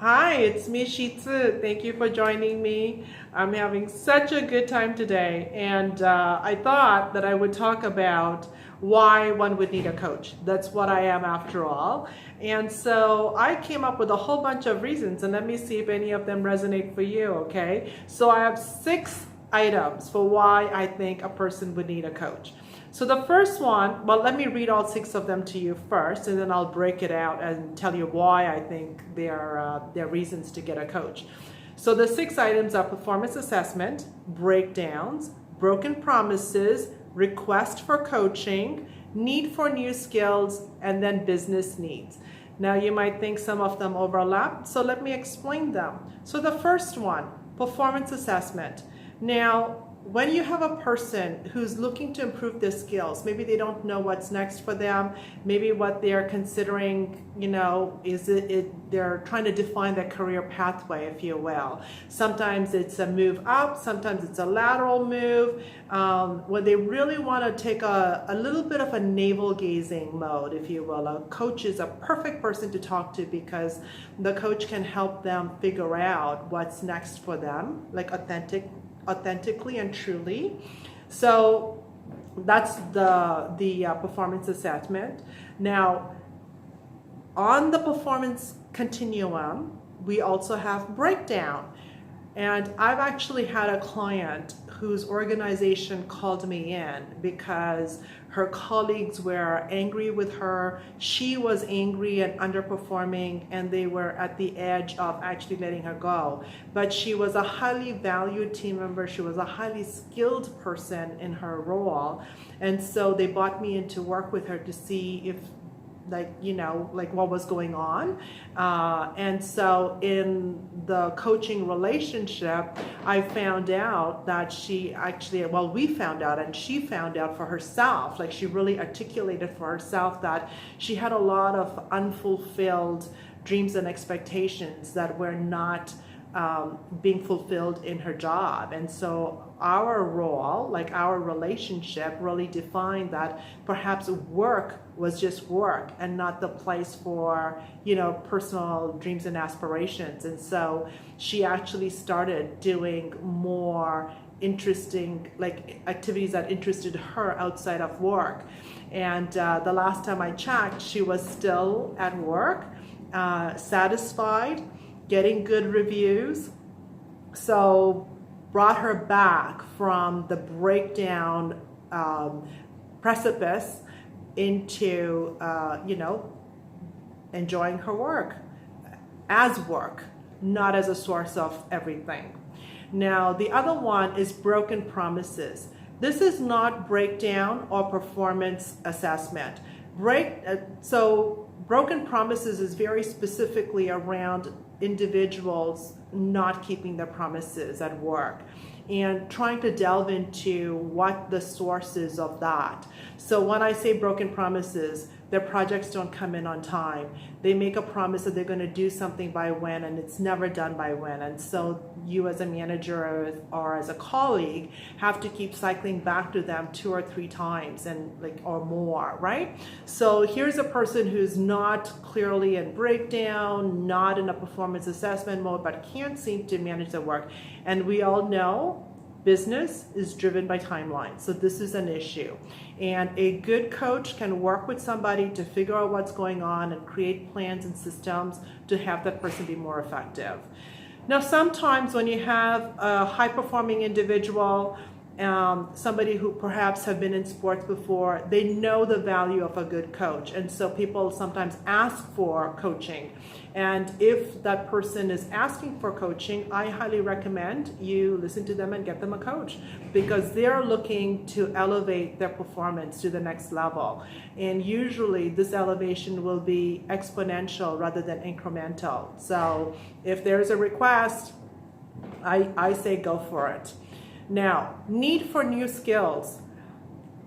Hi, it's me, Shieh-Chi. Thank you for joining me. I'm having such a good time today, and I thought that I would talk about why one would need a coach. That's what I am after all. And so I came up with a whole bunch of reasons, and let me see if any of them resonate for you, okay? So I have 6 items for why I think a person would need a coach. So the first one, well, let me read all 6 of them to you first, and then I'll break it out and tell you why I think they're reasons to get a coach. So the 6 items are performance assessment, breakdowns, broken promises, request for coaching, need for new skills, and then business needs. Now you might think some of them overlap, so let me explain them. So the first one, performance assessment. Now, when you have a person who's looking to improve their skills, maybe they don't know what's next for them, maybe what they're considering, they're trying to define their career pathway, if you will. Sometimes it's a move up, sometimes it's a lateral move, when they really want to take a little bit of a navel gazing mode, if you will. A coach is a perfect person to talk to because the coach can help them figure out what's next for them, like authentically and truly. So that's the performance assessment. Now, on the performance continuum, we also have breakdown. And I've actually had a client whose organization called me in because her colleagues were angry with her. She was angry and underperforming, and they were at the edge of actually letting her go. But she was a highly valued team member. She was a highly skilled person in her role. And so they brought me in to work with her to see if what was going on. And so in the coaching relationship, I found out that we found out, and she found out for herself, like she really articulated for herself that she had a lot of unfulfilled dreams and expectations that were not being fulfilled in her job. And so our role, like our relationship, really defined that perhaps work was just work and not the place for, personal dreams and aspirations. And so she actually started doing more interesting, like activities that interested her outside of work. And the last time I checked, she was still at work, satisfied, getting good reviews. So brought her back from the breakdown precipice into, enjoying her work as work, not as a source of everything. Now, the other one is broken promises. This is not breakdown or performance assessment. So broken promises is very specifically around individuals not keeping their promises at work and trying to delve into what the source is of that. So when I say broken promises, their projects don't come in on time. They make a promise that they're going to do something by when, and it's never done by when. And so you as a manager or as a colleague have to keep cycling back to them 2 or 3 times or more, right? So here's a person who's not clearly in breakdown, not in a performance assessment mode, but can't seem to manage their work. And we all know business is driven by timelines. So this is an issue. And a good coach can work with somebody to figure out what's going on and create plans and systems to have that person be more effective. Now, sometimes when you have a high-performing individual, somebody who perhaps have been in sports before, they know the value of a good coach. And so people sometimes ask for coaching. And if that person is asking for coaching, I highly recommend you listen to them and get them a coach because they're looking to elevate their performance to the next level. And usually this elevation will be exponential rather than incremental. So if there's a request, I say go for it. Now, need for new skills.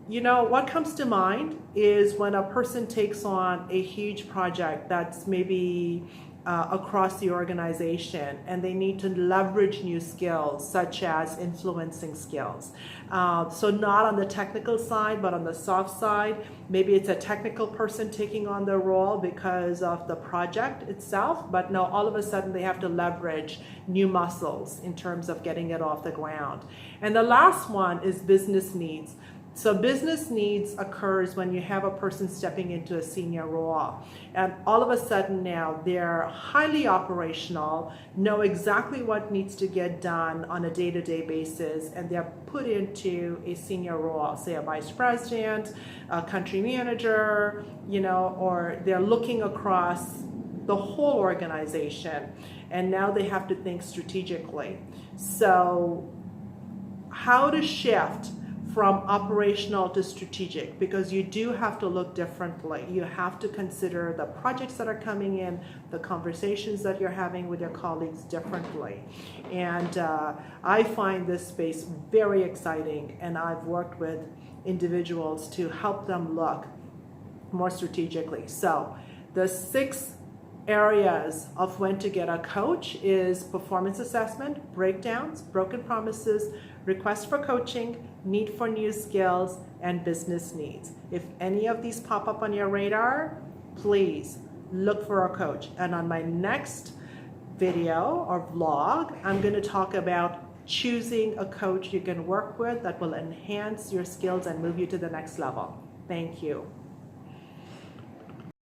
You know, what comes to mind is when a person takes on a huge project that's maybe across the organization, and they need to leverage new skills such as influencing skills. So not on the technical side, but on the soft side. Maybe it's a technical person taking on the role because of the project itself, but no, all of a sudden they have to leverage new muscles in terms of getting it off the ground. And the last one is business needs. So business needs occurs when you have a person stepping into a senior role, and all of a sudden now they're highly operational, know exactly what needs to get done on a day-to-day basis, and they're put into a senior role, say a vice president, a country manager, you know, or they're looking across the whole organization, and now they have to think strategically. So how to shift from operational to strategic, because you do have to look differently. You have to consider the projects that are coming in, the conversations that you're having with your colleagues differently. And I find this space very exciting, and I've worked with individuals to help them look more strategically. So the 6 areas of when to get a coach is performance assessment, breakdowns, broken promises, request for coaching, need for new skills, and business needs. If any of these pop up on your radar, please look for a coach. And on my next video or vlog, I'm going to talk about choosing a coach you can work with that will enhance your skills and move you to the next level. Thank you.